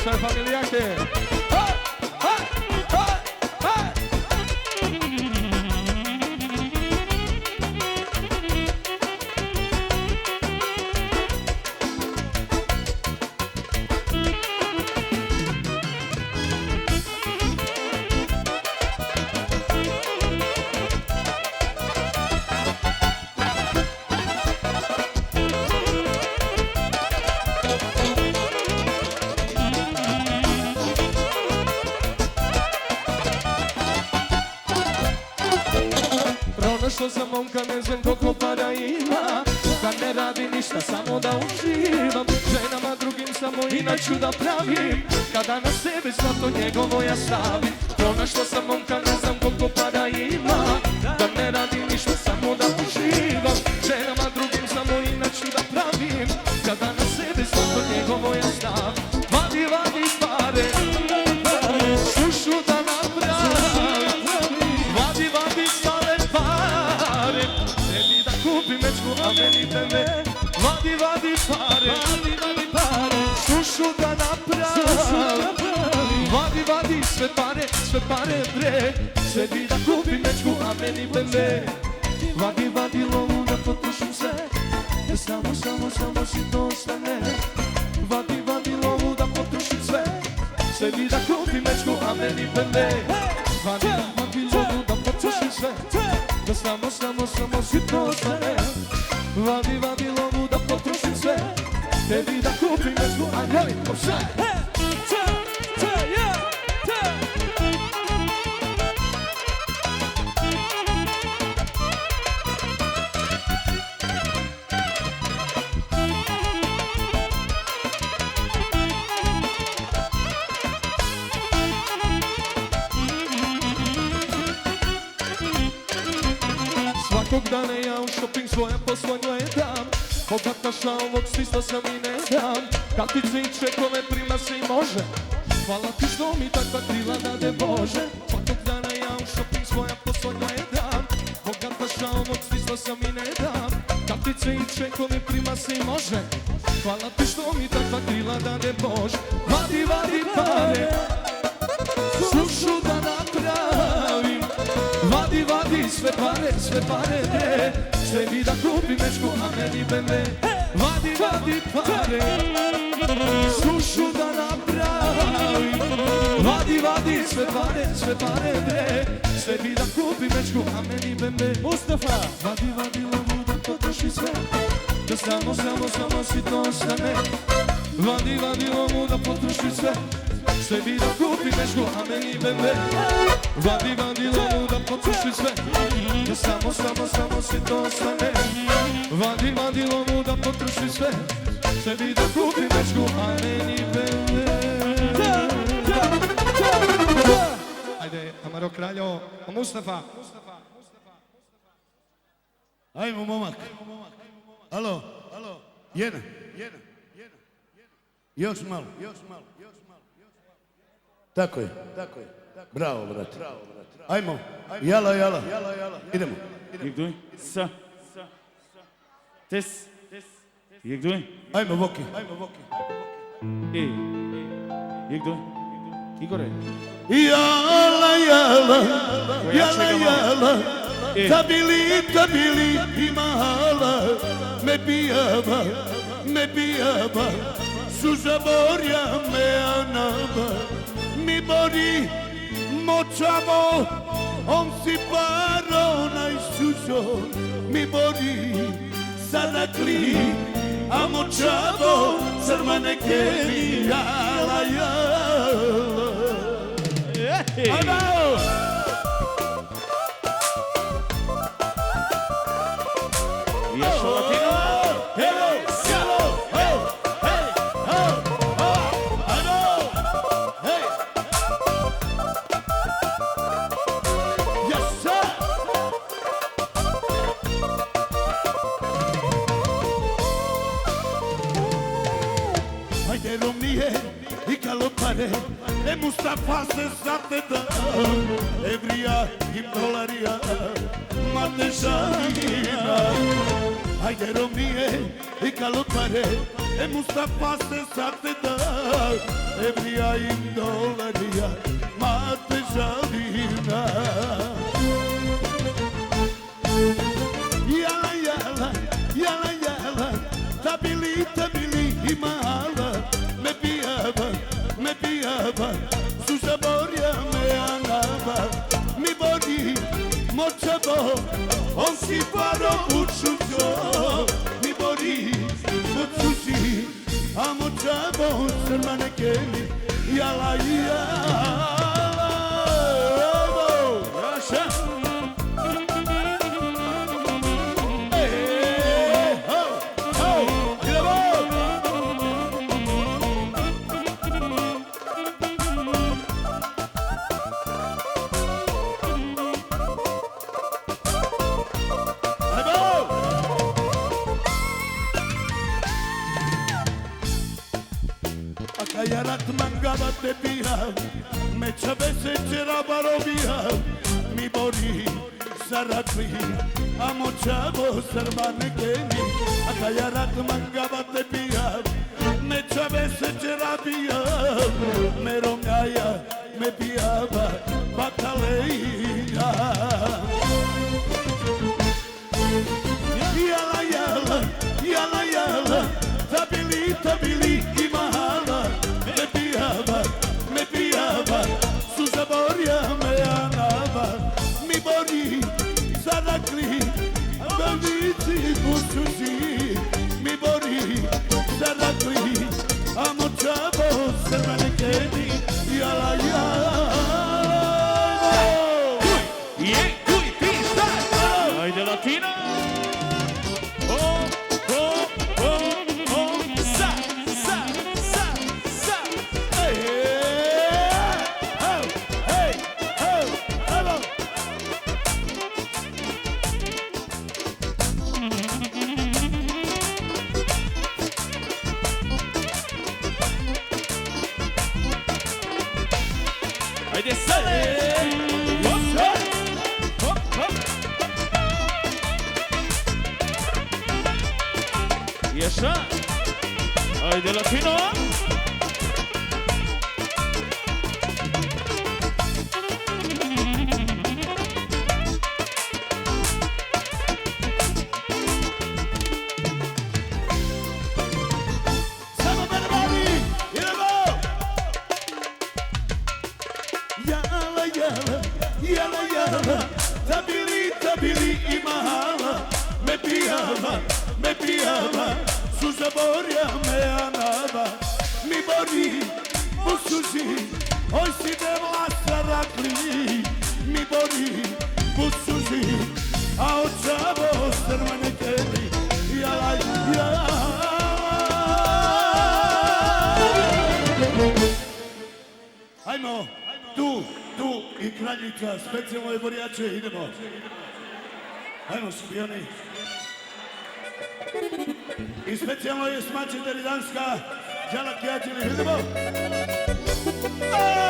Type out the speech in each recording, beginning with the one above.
Naša je familijake. Hej, hej, hej, hej. Pronašao sam momka, ne znam koliko para ima, da ne radi ništa, samo da uživam. Ženama drugim samo inaču da pravim, kada na sebe svato njegovo ja stavim. Pronašao sam momka, ne znam koliko para ima, da ne radi ništa, samo da uživam. Ženama drugim samo inaču da pravim, kada na sebe svato njegovo ja stavim. Vadi, vadi pare, šušu da napravim, vadi, vadi stale pare, tebi da kupim mečku, a meni BMW. Vadi, vadi pare, šušu da napravim, vadi, vadi sve pare bre, tebi da kupim mečku, a meni BMW. Vadi, vadi lovu da potrošim sve, jer samo si to ostane. Vadi, vadi lovu da potrošim sve, sebi da kupim mečku, a meni BMW. Vadi, vadi lovu da potrošim sve, da samo si to ostane. Vadi, vadi lovu da potrošim sve, tebi da kupim mečku, a meni BMW. Svakog dana ja u shopping svoja posla gledam, bogataša ovog svista sam i ne dam. Kartice i čekove prima se i može, hvala ti što mi takva krila dade Bože. Svakog dana ja u shopping svoja posla gledam, bogataša ovog svista sam i ne dam. Kartice i čekove prima se i može, hvala ti što mi takva krila dade Bože. Vadi, vadi pare, sušu da napravim, vadi, vadi sve pare bre, sebi da kupim mečku, a meni BMW. Vadi, vadi pare, sušu da napravim, vadi, vadi sve pare bre, sebi da kupim mečku, a meni BMW. Mustafa! Vadi, vadi lovu da potroši sve, da samo si to ostane. Vadi, vadi lovu da potroši sve, sebi da kupim mečku, a meni BMW. Vadi, vadi lovu da potroši sve, da samo si to ostane. Vadi, vadi lovu da potroši sve, sebi da kupim mečku, a meni BMW. Ajde, Amaro Kraljo, Mustafa. Ajmo momak. Alo, jedan. Još malo. Tako je. Bravo, brate. Ajmo, jala. Idemo. Jak duj? Sa. Tes. Jak duj? Ajmo, Voki. Jak duj? Igore. Jala. Tabili i mala, me pijava, su zaborja me anava. Mi bori močamo, on si paro najsuso. Mi bori sadakli, a močamo crmane keli. Jala. Ajmo! Još latino. Ajde Romnije i kalopare, Mustafa se zapeta, Evrija i dolarija, mate žalina. Ajde Romnije i kalopare, Mustafa se sateda Evrija im dolarija Mate žalina Jala, jala, jala, jala Tabili i mala Me pijava Suša borja me anava Mi bori močavo On si paro učuđo Mi bori močuži A močavo crmane keli Jala, jala Raša Yarat mangaba te pia Me chavese chera barobia Mi bori sarakli Amo chavo sarmane keni Aka yarat mangaba te pia Me chavese chera pia Me rongaya me piaba Bakaleia Yala yala, yala yala Tabili i mahala Me pijava, su zaborja me anava Mi bori, zarakli, bavici pušuži Mi bori, zarakli, a močavo crvene keni Jala, jala Kuj, ti, šta? Ajde, Latina! Ajde, sale! Ješa! Ajde, Latino! Samo berbari, idemo! Jala, jala, jala, jala Tabili i mahala Me pijava Su zaborja me anava Mi bori, musuži Oj si devla sarakli Mi bori, musuži A očavo crvene keli Jala, jala Ajmo, tu i kraljica, specijalno je borjače, idemo. Ajmo, špioni. I specijalno je smače Deridanska, Đala Kijatili, idemo. Ajmo!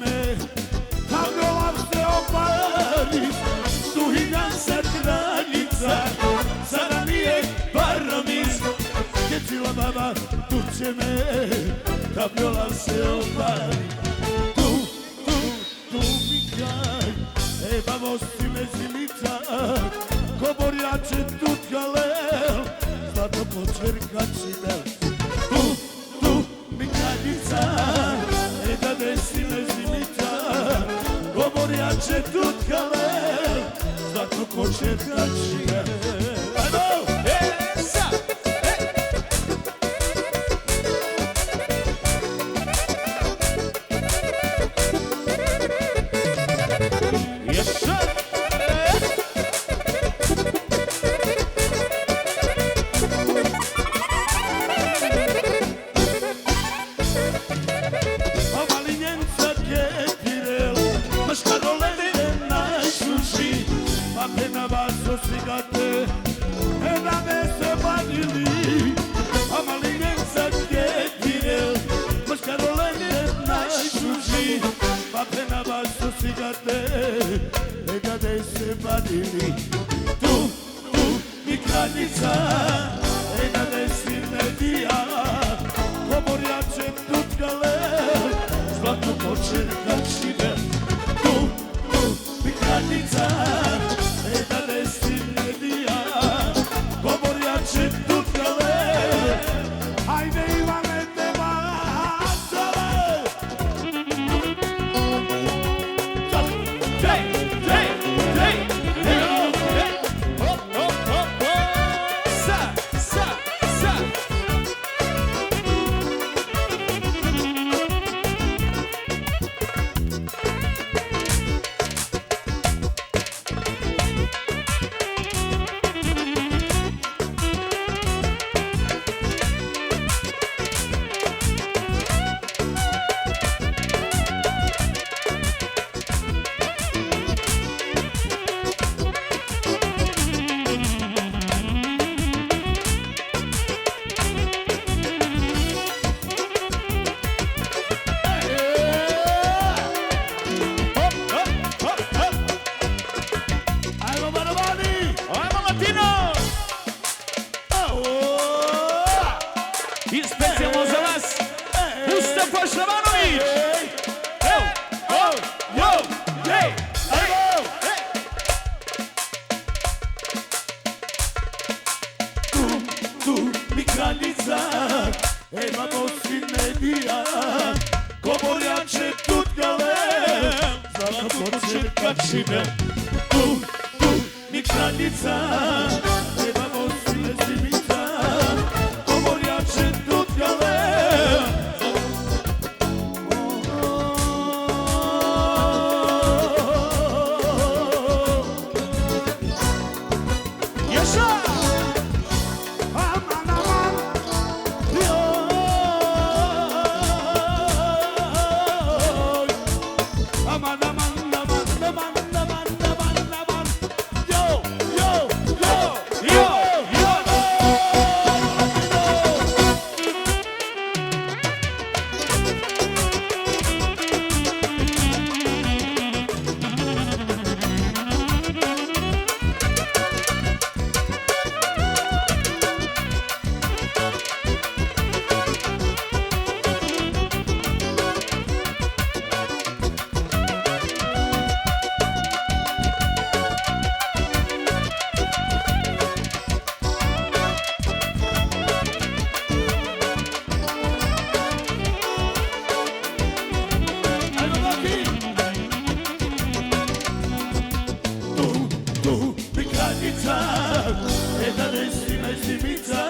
Me Kavrolam se opali Stuhinjan se kraljica Sada nije paramis Kečila baba tuče me Kavrolam se opali Tu mi kaj E babo si me zimica Ko borjače tutkalel Zlato počerka čibel Tu mi kraljica da desi me zimica Govorjače tutkale Zlatno koče kačije Ajmo! Sa! Ješa! Mășcarolele n-ai sluji, apena basso strigate, e da me se badili, amalinenza che dire, mășcarolele n-ai sluji, apena basso strigate, e da me se badili. Tu, mi granica, e da me si media, komoriače tutkale, zlato počerka šive. Tu, mi granica, e da me si media, komoriače tutkale, hajde Ivane te bacale. Hey, hey, hey, hey, hey. Hop, hop, hop, hop. Sa, sa, sa. Hop, hop, hop, hop. Ajmo Barovani! Ajmo Latino! I specijalno za vas, Mustafa Šabanović! Evo, oh, yo, hey, hey, hey. Tu mi kraljica, imamo svi medija, komorjače tutkale, zlato počerka čine. Tu mi kraljica, imamo svi medija, komorjače tutkale. Yaşa! Aman aman, yoy. Aman aman aman aman aman aman aman, yo yo yo Yo, yo. Ajmo Baki! Tu mi kraljica, jedna desina i zimica,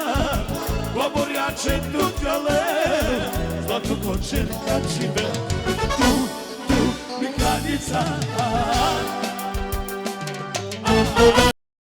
komorjače tutkale, zlato počerka čine. Tu mi kraljica,